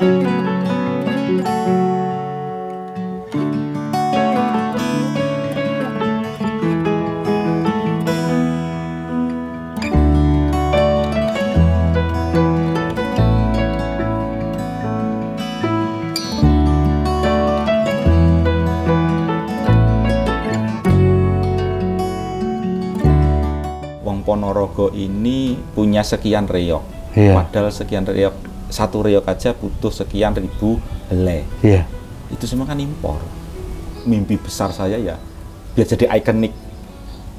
Ponorogo ini punya sekian reog, padahal sekian reog, satu reog aja butuh sekian ribu helai. Itu semua kan impor. Mimpi besar saya ya biar jadi ikonik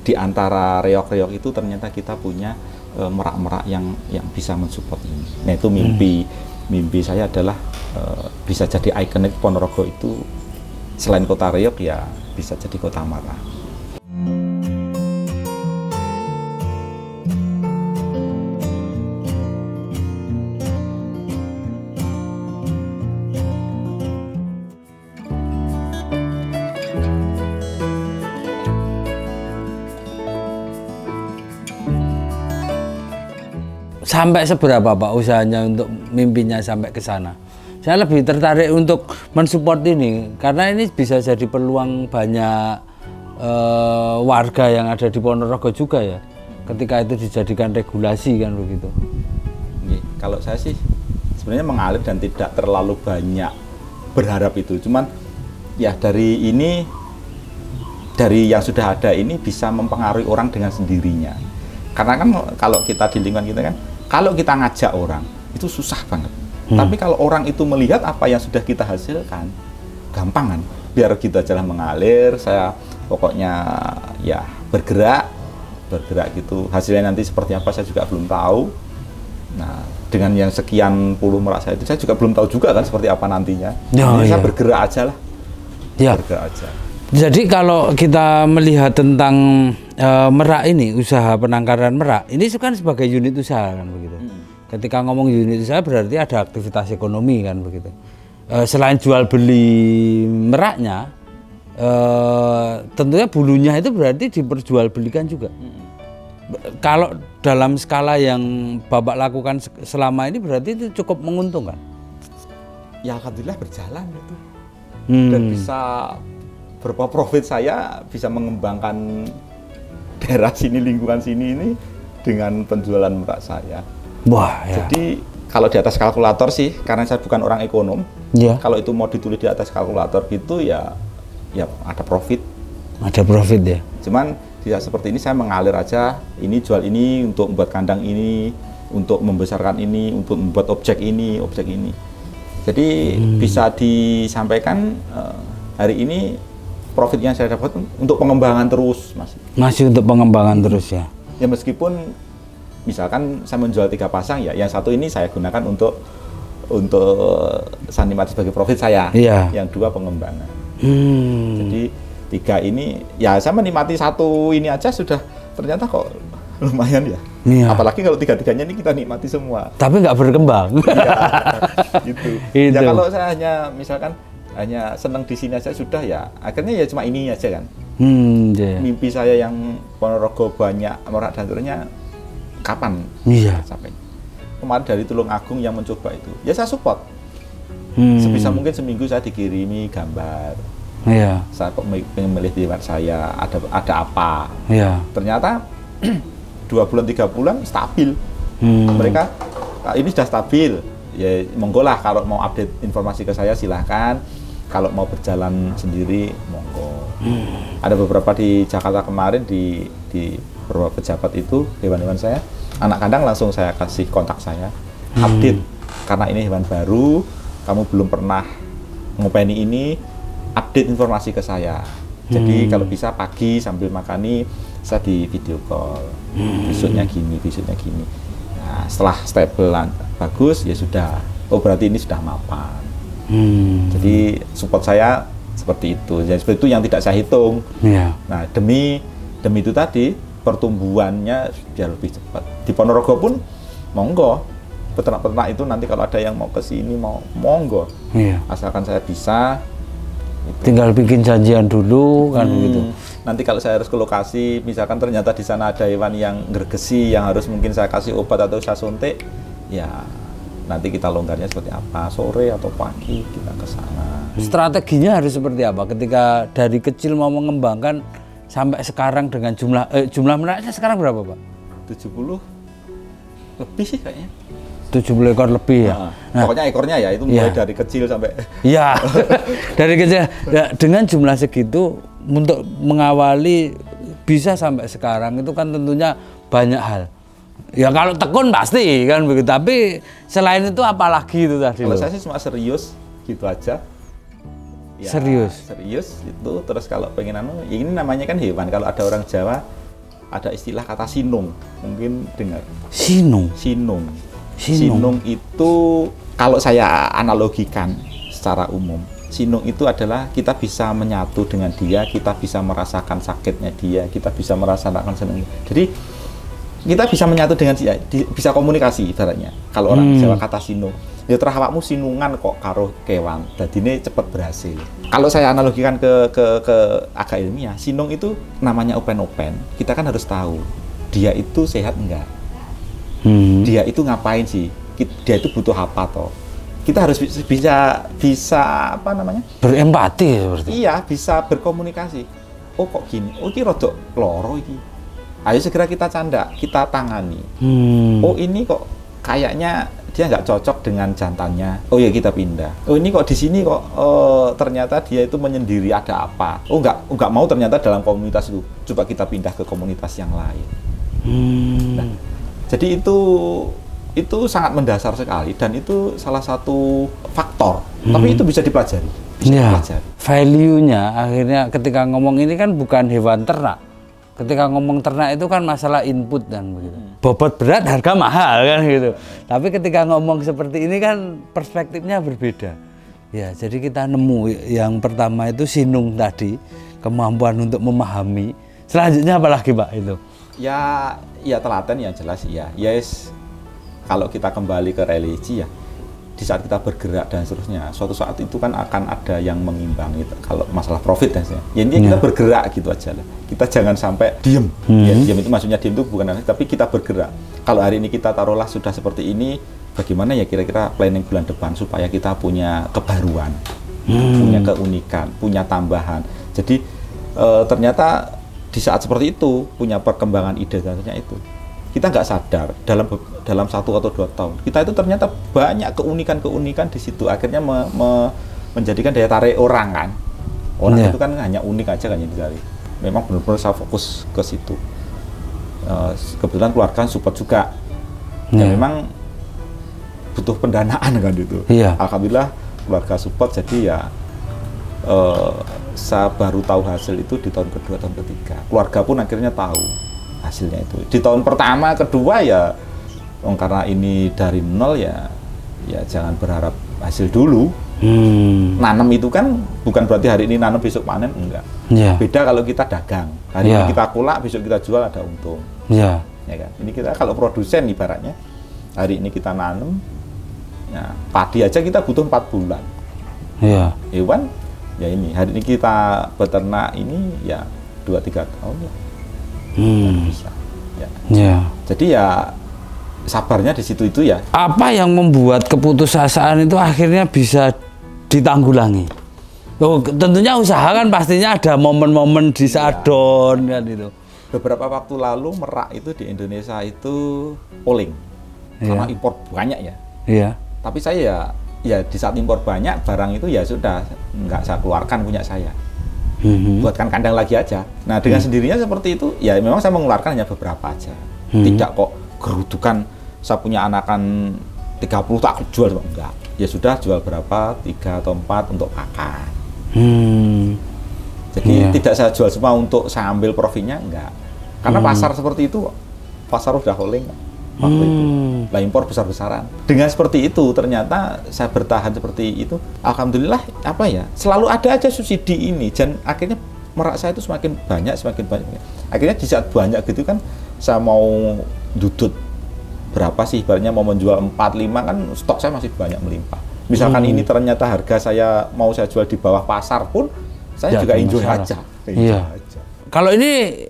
di antara reog-reog itu, ternyata kita punya merak-merak yang bisa mensupport ini. Nah itu mimpi saya adalah bisa jadi ikonik Ponorogo itu, selain kota reog ya bisa jadi kota merak. Sampai seberapa Pak usahanya untuk mimpinya sampai ke sana? Saya lebih tertarik untuk mensupport ini karena ini bisa jadi peluang banyak warga yang ada di Ponorogo juga ya, ketika itu dijadikan regulasi kan begitu. Kalau saya sih sebenarnya mengalir dan tidak terlalu banyak berharap itu, cuman ya dari yang sudah ada ini bisa mempengaruhi orang dengan sendirinya. Karena kan kalau kita di lingkungan kita kan, kalau kita ngajak orang itu susah banget. Tapi kalau orang itu melihat apa yang sudah kita hasilkan, gampang kan? Biar kita jalan mengalir, saya pokoknya ya bergerak gitu. Hasilnya nanti seperti apa saya juga belum tahu. Nah, dengan yang sekian puluh merak saya itu, saya juga belum tahu juga kan seperti apa nantinya. Saya bergerak aja lah. Bergerak aja. Jadi kalau kita melihat tentang merak ini, usaha penangkaran merak, ini kan sebagai unit usaha kan begitu. Ketika ngomong unit usaha berarti ada aktivitas ekonomi kan begitu. Selain jual beli meraknya, tentunya bulunya itu berarti diperjualbelikan juga. Kalau dalam skala yang Bapak lakukan selama ini berarti itu cukup menguntungkan. Ya alhamdulillah berjalan itu. Dan bisa berupa profit, saya bisa mengembangkan daerah sini, lingkungan sini ini dengan penjualan merak saya. Wah, ya. Jadi kalau di atas kalkulator sih, karena saya bukan orang ekonom, kalau itu mau ditulis di atas kalkulator gitu ya ada profit. Ada profit ya. Cuman tidak seperti ini, saya mengalir aja. Ini jual ini untuk membuat kandang ini, untuk membesarkan ini, untuk membuat objek ini. Jadi bisa disampaikan hari ini profit yang saya dapat untuk pengembangan terus, Mas. Masih untuk pengembangan terus ya. Ya meskipun misalkan saya menjual 3 pasang ya, yang satu ini saya gunakan untuk saya nikmati sebagai profit saya, yang 2 pengembangan. Jadi 3 ini ya saya menikmati 1 ini aja sudah ternyata kok lumayan ya. Apalagi kalau 3-3-nya ini kita nikmati semua. Tapi nggak berkembang. Gitu. Ya kalau saya hanya misalkan hanya senang di sini aja sudah ya, akhirnya ya cuma ini aja kan. Mimpi saya yang Ponorogo banyak merak dan turunnya kapan sampai? Kemarin dari Tulungagung yang mencoba itu, ya saya support. Sebisa mungkin seminggu saya dikirimi gambar. Saya kok pengen milih di tempat saya, ada apa? Ternyata 2 bulan 3 bulan stabil. Mereka ini sudah stabil. Ya monggo lah kalau mau update informasi ke saya silahkan. Kalau mau berjalan sendiri monggo. Ada beberapa di Jakarta kemarin di beberapa pejabat itu, hewan-hewan saya, anak kandang langsung saya kasih kontak saya, update karena ini hewan baru, kamu belum pernah ngopeni ini, update informasi ke saya. Jadi kalau bisa pagi sambil makani saya di video call, besoknya gini. Nah, setelah stable bagus ya sudah, oh berarti ini sudah mapan. Jadi support saya seperti itu. Jadi seperti itu yang tidak saya hitung. Nah demi itu tadi pertumbuhannya biar lebih cepat. Di Ponorogo pun monggo, peternak-peternak itu nanti kalau ada yang mau ke sini monggo. Asalkan saya bisa. Tinggal bikin janjian dulu kan begitu. Nanti kalau saya harus ke lokasi, misalkan ternyata di sana ada hewan yang gergesi yang harus mungkin saya kasih obat atau saya suntik, ya nanti kita longgarnya seperti apa, sore atau pagi kita ke sana. Strateginya harus seperti apa ketika dari kecil mau mengembangkan sampai sekarang dengan jumlah menariknya sekarang berapa, Pak? 70 lebih sih kayaknya. 70 ekor lebih ya. Nah, pokoknya ekornya ya itu mulai dari kecil sampai. Iya. Dari kecil. Ya, dengan jumlah segitu untuk mengawali bisa sampai sekarang itu kan tentunya banyak hal. Ya kalau tekun pasti kan begitu. Tapi selain itu apalagi itu tadi? Kalau saya sih cuma serius gitu aja. Ya, serius itu. Terus kalau pengen ya ini namanya kan hewan. Kalau ada orang Jawa ada istilah kata sinung, mungkin dengar. Sinung itu kalau saya analogikan secara umum, sinung itu adalah kita bisa menyatu dengan dia, kita bisa merasakan sakitnya dia, kita bisa merasakan senang. Jadi kita bisa menyatu dengan dia, bisa komunikasi ibaratnya. Kalau orang Jawa kata sinung, ya terah awakmu sinungan kok karo kewan, dadine cepet berhasil. Kalau saya analogikan ke agak ilmiah, sinung itu namanya open-open. Kita kan harus tahu dia itu sehat enggak. Dia itu ngapain sih? Dia itu butuh apa toh? Kita harus bisa apa namanya? Berempati seperti. Iya, bisa berkomunikasi. Oh kok gini? Oh ini rodok loro iki. Ayo segera kita canda, kita tangani. Oh ini kok kayaknya dia nggak cocok dengan jantannya. Oh ya kita pindah. Oh ini kok di sini kok ternyata dia itu menyendiri, ada apa? Oh nggak mau ternyata dalam komunitas itu. Coba kita pindah ke komunitas yang lain. Nah, jadi itu sangat mendasar sekali dan itu salah satu faktor. Tapi itu bisa dipelajari. Value-nya akhirnya ketika ngomong ini kan bukan hewan ternak. Ketika ngomong ternak itu kan masalah input dan begitu. Bobot berat, harga mahal kan gitu. Tapi ketika ngomong seperti ini kan perspektifnya berbeda. Ya, jadi kita nemu yang pertama itu sinung tadi, kemampuan untuk memahami. Selanjutnya apa lagi, Pak, itu? Ya telaten yang jelas ya. Yes, kalau kita kembali ke religi ya, di saat kita bergerak dan seterusnya, suatu saat itu kan akan ada yang mengimbangi. Kalau masalah profit dan sebagainya, ya intinya kita bergerak gitu aja lah. Kita jangan sampai diem. Ya, diem itu maksudnya diem itu bukan tapi kita bergerak. Kalau hari ini kita taruhlah sudah seperti ini, bagaimana ya kira-kira planning bulan depan supaya kita punya kebaruan, punya keunikan, punya tambahan. Jadi ternyata di saat seperti itu punya perkembangan ide dan sebagainya itu, kita nggak sadar dalam 1 atau 2 tahun kita itu ternyata banyak keunikan di situ, akhirnya menjadikan daya tarik orang kan. Orang itu kan hanya unik aja kan yang dicari. Memang benar-benar saya fokus ke situ. Kebetulan keluarga support juga. Ya memang butuh pendanaan kan itu. Alhamdulillah keluarga support, jadi ya saya baru tahu hasil itu di tahun kedua, tahun ketiga. Keluarga pun akhirnya tahu hasilnya itu. Di tahun pertama, kedua ya, karena ini dari nol ya jangan berharap hasil dulu. Nanam itu kan bukan berarti hari ini nanam besok panen, enggak. Beda kalau kita dagang. Hari ini kita kulak, besok kita jual ada untung. Ya kan. Ini kita kalau produsen ibaratnya, hari ini kita nanam, ya, padi aja kita butuh 4 bulan. Hewan ya ini hari ini kita beternak ini ya 2-3 tahun ya bisa jadi ya sabarnya di situ itu ya. Apa yang membuat keputusasaan itu akhirnya bisa ditanggulangi? Tentunya usaha kan pastinya ada momen-momen di saat down kan itu. Beberapa waktu lalu Merak itu di Indonesia itu polling karena impor banyak ya. Tapi saya ya di saat impor banyak, barang itu ya sudah nggak saya keluarkan punya saya, buatkan kandang lagi aja. Nah dengan sendirinya seperti itu ya memang saya mengeluarkan hanya beberapa aja, tidak kok gerudukan saya punya anakan 30 tak aku jual, enggak. Ya sudah jual berapa, 3 atau 4 untuk pakan. Jadi tidak saya jual semua untuk saya ambil profitnya, enggak. Karena pasar seperti itu, pasar udah holding waktu itu. Lah impor besar-besaran. Dengan seperti itu ternyata saya bertahan seperti itu. Alhamdulillah apa ya? Selalu ada aja subsidi ini dan akhirnya Merak saya itu semakin banyak. Akhirnya di saat banyak gitu kan saya mau dudut berapa sih ibaratnya mau menjual 4-5 kan stok saya masih banyak melimpah. Misalkan ini ternyata harga saya mau saya jual di bawah pasar pun saya juga enjoy aja. Kalau ini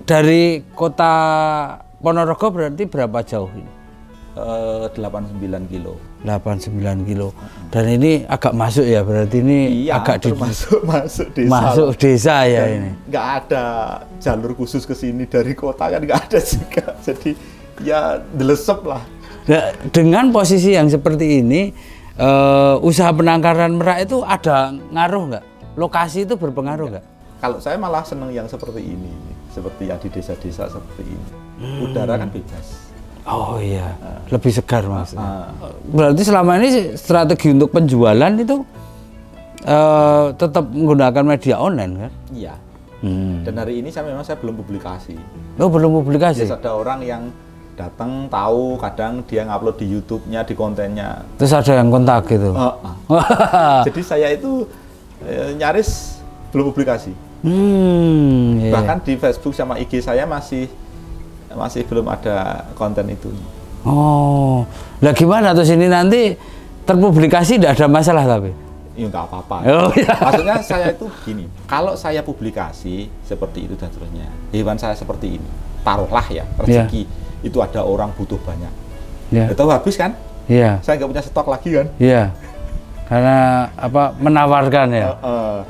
dari kota Ponorogo berarti berapa jauh ini? 89 kilo. 89 kilo. Dan ini agak masuk ya, berarti ini iya, agak masuk desa. Masuk desa ya. Dan ini. Nggak ada jalur khusus ke sini dari kota kan, nggak ada juga. Jadi ya delesep lah. Nah, dengan posisi yang seperti ini, usaha penangkaran merak itu ada ngaruh nggak? Lokasi itu berpengaruh nggak? Kalau saya malah seneng yang seperti ini, seperti yang di desa-desa seperti ini. Udara kan bebas. Oh iya, lebih segar maksudnya. Berarti selama ini strategi untuk penjualan itu tetap menggunakan media online kan? Iya. Dan hari ini saya belum publikasi. Oh, belum publikasi? Biasa ada orang yang datang tahu, kadang dia ngupload di YouTube-nya, di kontennya. Terus ada yang kontak gitu? Jadi saya itu nyaris belum publikasi. Iya. Bahkan di Facebook sama IG saya masih belum ada konten itu. Oh, lah gimana terus ini nanti terpublikasi tidak ada masalah tapi? Ya nggak apa-apa. Oh, iya. Maksudnya saya itu gini, kalau saya publikasi seperti itu dan seterusnya, hewan saya seperti ini, taruhlah ya rezeki itu ada orang butuh banyak, itu habis kan? Iya. Saya nggak punya stok lagi kan? Iya. Karena apa menawarkan ya?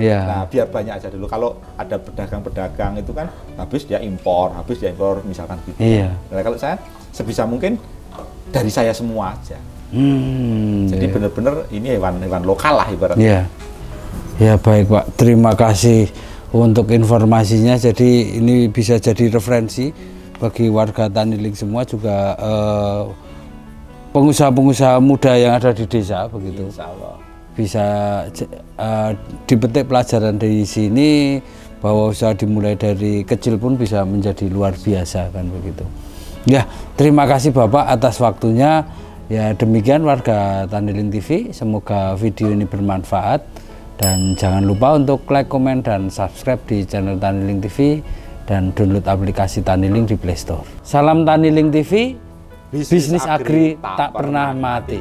Iya. Nah biar banyak aja dulu. Kalau ada pedagang-pedagang itu kan habis dia impor misalkan gitu. Iya. Nah, kalau saya sebisa mungkin dari saya semua aja. Jadi benar-benar ini hewan lokal lah ibaratnya. Iya. Ya baik Pak. Terima kasih untuk informasinya. Jadi ini bisa jadi referensi bagi warga Taniling semua, juga pengusaha-pengusaha muda yang ada di desa begitu. Insya Allah. Bisa dipetik pelajaran dari sini bahwa usaha dimulai dari kecil pun bisa menjadi luar biasa kan begitu. Ya, terima kasih Bapak atas waktunya. Ya demikian warga Taniling TV, semoga video ini bermanfaat dan jangan lupa untuk like, komen dan subscribe di channel Taniling TV dan download aplikasi Taniling di Play Store. Salam Taniling TV, bisnis agri tak pernah mati.